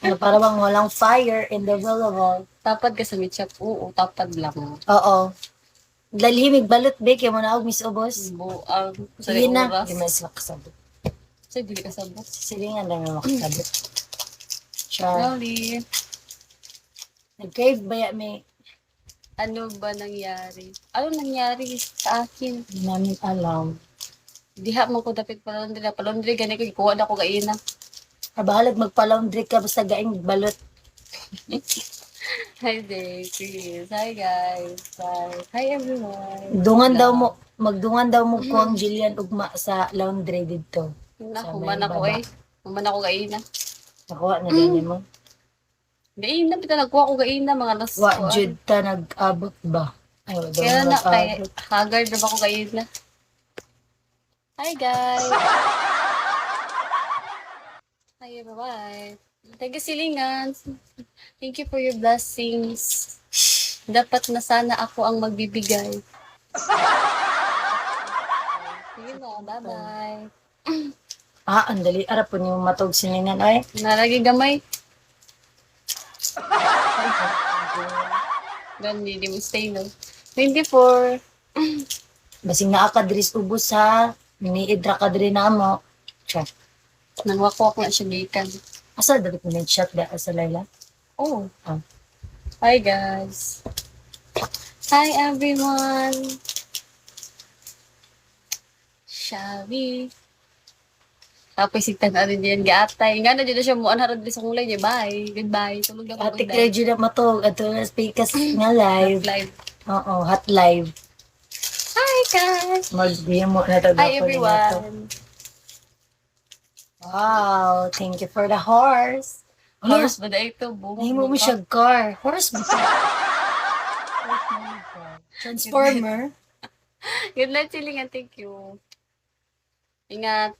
Na para bang walang fire in the volleyball. Tapad ka sa mitchap. Oo, tapad lang. Oo. Dalhimig balot be kay mo na og Miss Ubos. Buang. Sa Sige na, oras. di man sila kasabot. Sa dili ka sabot. Silingan lang yung makasabot. Char. Sorry. Nag-crave ba ya may Ano ba nangyari? Ano nangyari sa akin? di namin alam. Diha man ko dapit palondri na. Palondri, gani ko. Ikuha na ko kaina. Kabahalag magpa-laundry ka basta gaing balot. Hi there, Chris. Hi guys. Hi everyone. Dungan daw mo, magdungan daw mo ko ang Jillian ugma sa laundry dito. Naku, Sa may man ako baba. eh. Man ako kaina. Nakuha na din mo. Gaina, pita nagkuha ko gaina, mga alas Wa kuan. jud ta nag-abot ba? Ay, wa daw Kaya na, kay nag-abot. haggard na ba ko gaina? Hi guys. Hi everyone. Thank you, silingan. Thank you for your blessings. Dapat na sana ako ang magbibigay. Sige na, bye-bye. Ah, andali. Ara po niyo matog siningan. Ay, Naragi gamay. Gani, di mo stay no. 24. basing naa ka diri sa ubos ha. Niid ra ka diri namo. Siya. Nangwakwak na siya gikan. Asa dali ko shot da sa Layla? Oh. Ah. Hi guys. Hi everyone. Shall we? Tapos sigtan na rin yan gaatay. Nga na dyan na siya muan harad sa kulay niya. Bye. Goodbye. Tulog na po. Ate Claire na matog. Ato na speakers nga live. Live. Oo, hot live. Hi guys. Mag-demo na to. Hi everyone. Wow, thank you for the horse. Horse ba na ito? Buhok Nahimo mo siya car. Horse ba? Transformer. Good night, silingan. Thank you. Ingat.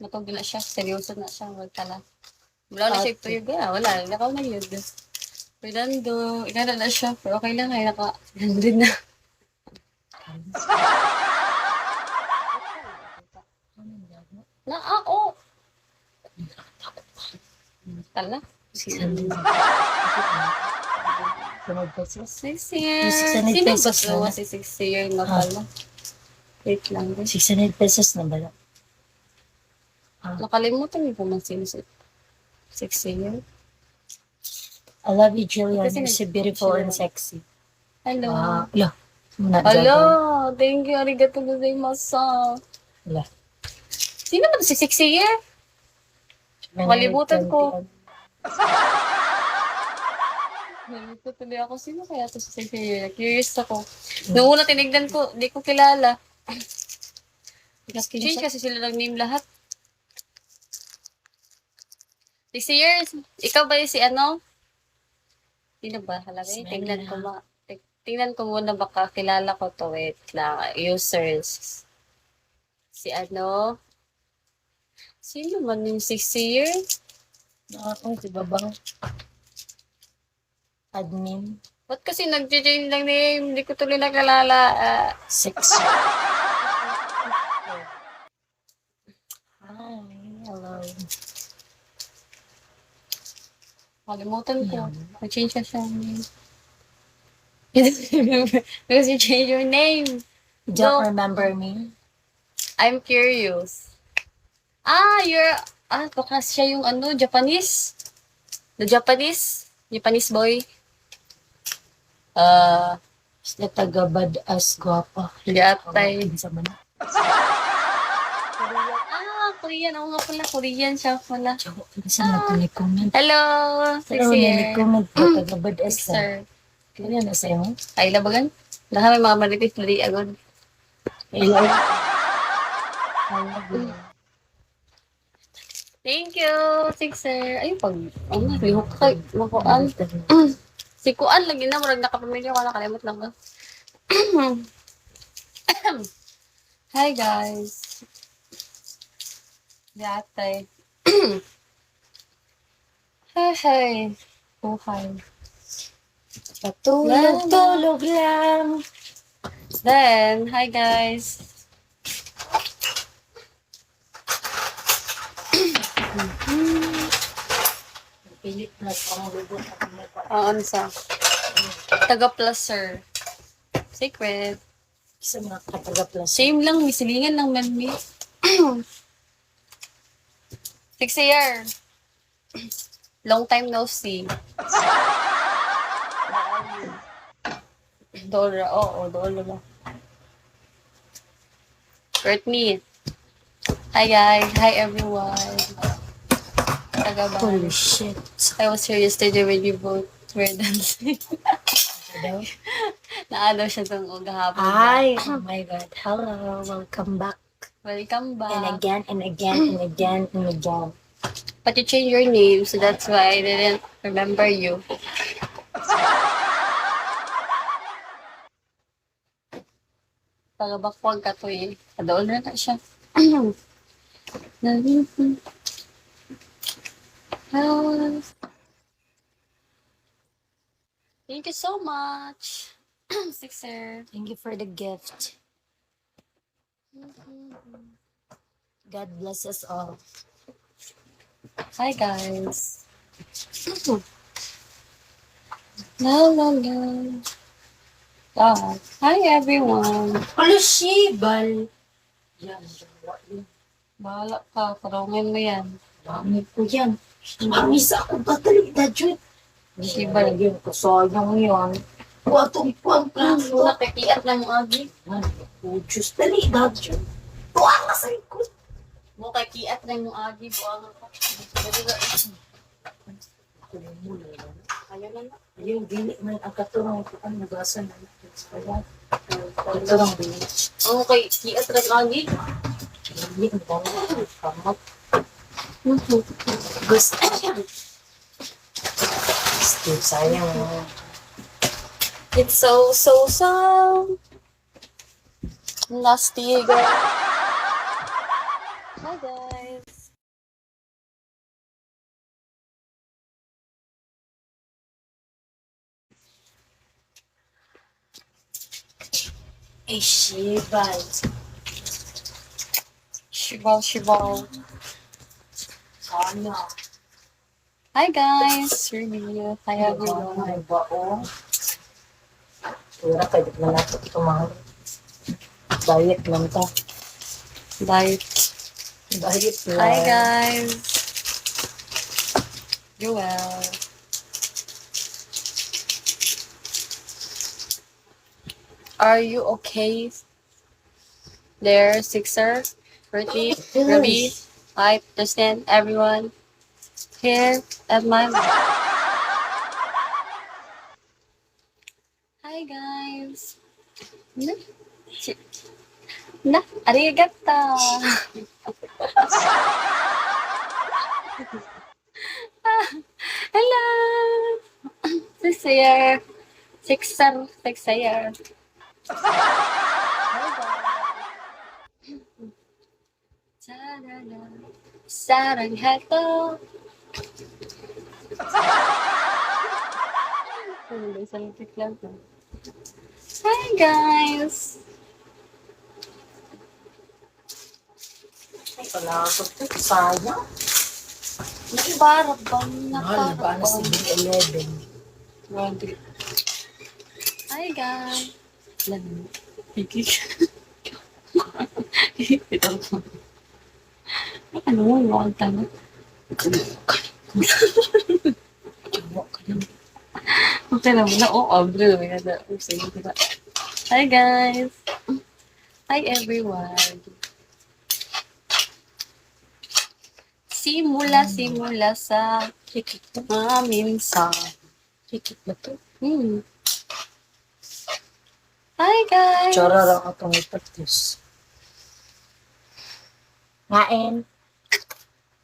Matog na siya. Seryoso na siya. Magtala. Wala na siya tuyog. Wala. Nakaw na yun. Fernando. Ingat na siya. Pero okay lang. Ay, naka. Nandun na. Oo. Tala. 600 pesos. 6 years. 600 Sino pesos ba na. si 6 years na pala? Wait lang. 600 pesos na ba? Nakalimutan niyo po man sino si 6 years. I love you, Jillian. Kasi You're so beautiful and sexy. Hello. Hello. Hello. Thank you. Arigato gozaimasu. Hello. Sino ba si 6 years? Nakalimutan ko. Nalito tuloy ako. Sino kaya to si 6 years? Curious ako. Noong una tinignan ko, di ko kilala. Change kasi sila ng name lahat. 6 years. Ikaw ba yung si ano? Sino ba? Halagay. Tingnan ko tingnan ko muna baka kilala ko to. Wait lang. Users. Si ano? Sino man yung 6 years? Ako, si Babang. Admin. Ba't kasi nag-change lang name? Hindi ko tuloy nakilala. 6. Hi. Hello. Kalimutan ko. Nag-change ka siya. Because you change your name. You don't No. remember me? I'm curious. Baka siya yung ano, Japanese. The Japanese boy. Siya taga-bad as guwapa. Yatay. Sa man. Korean. Oo nga pala, Korean siya pala. Sa natin comment. Hello, Pero sexy. nili-comment po taga-bad as sa. Sir. Kaya na sa'yo. Ay, labagan. Lahat may mga malipis na di agad. Hello. Thank you, Sixer. Ayun, lihok ka. Makuan. Si Kuan, lagi na, marag nakapamilya ko, nakalimot lang ka. Hi, guys. Gatay. Hi. Buhay. Patulog-tulog lang. Then, hi, guys. Pilit na pang lubot ako mo pa. Ano sa? Taga plus, sir. Secret. Isa mga kataga-plus. Same lang, misilingan lang man mi. 6 year. Long time no see. Dora, oo, Dora lang. Courtney. Hi guys, hi everyone. Taga ba? Holy shit. I was here yesterday when you both were dancing. Daw? Naano siya dong gahapon. Ay, oh my God. Hello, welcome back. Welcome back. And again, and again, and again, and again. But you changed your name, so that's why I didn't remember you. Tagabakwag ka to eh. Kadoon na na siya. Thank you so much. Sixer. Thank you for the gift. God bless us all. Hi guys. La la la. Ah, hi everyone. Hello, Shibal. Yan, yan. Bahala ka, karungan mo yan. Dami ko yan. Dami sa akong katalita, Jud. Shibal. Yun ko, sayang yan. Watong pang plaso. Nakakiat lang yung agi. Oh, Diyos, dali na, Jud. Tuwa ka sa ikot. Mo kay kiat lang yung agi. Buang ako. Ako yung mula yan. Kaya na na. Ayun, dili man ang katurang ko ang nabasa na natin sa kaya. Katurang dili. Mo kay kiat lang agi. Dili mo dami. Kamat. Gusto niya. Steve, sayang mo. It's so nasty girl. Hi guys. Ay, Shibal. Shibaw. Sana. Hi guys. Review. Hi everyone. Ay, bao. Pura ka, di na natin ito mahal. Diet lang ta. Diet. Diet lang. Hi guys. Joel. Are you okay? There, Sixer, Bertie, Ruby, hi, Justin, everyone here at my. Hi guys. Arigato. Hello. Sixer. Sixer. 사랑할까? Hi guys. Ay, wala ako. Sayang. Nakabarabang. Mahal na ba na sa 11? Hi guys. Lan. Pigil. Ano mo yung tanong? Okay lang na. Abro. Hi guys. Hi everyone. Simula sa minsan. Tikit ba to? Hi guys. Tsara lang atong ipatis. Ngain.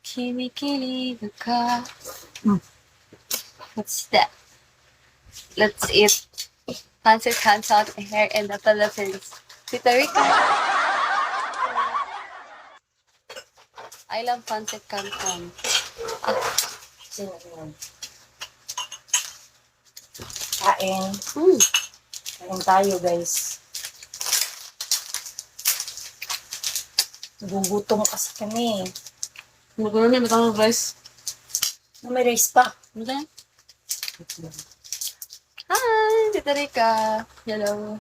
Kinikilig ka. Hmm. What's that? Let's eat pancit canton here in the Philippines. Tita Rica. I love pancit canton. Sino yun? Kain. Kain tayo, guys. Gugutom kasi kami. Magano na matang rice. May rice pa. Wala. Hi, Tita Rica. Hello.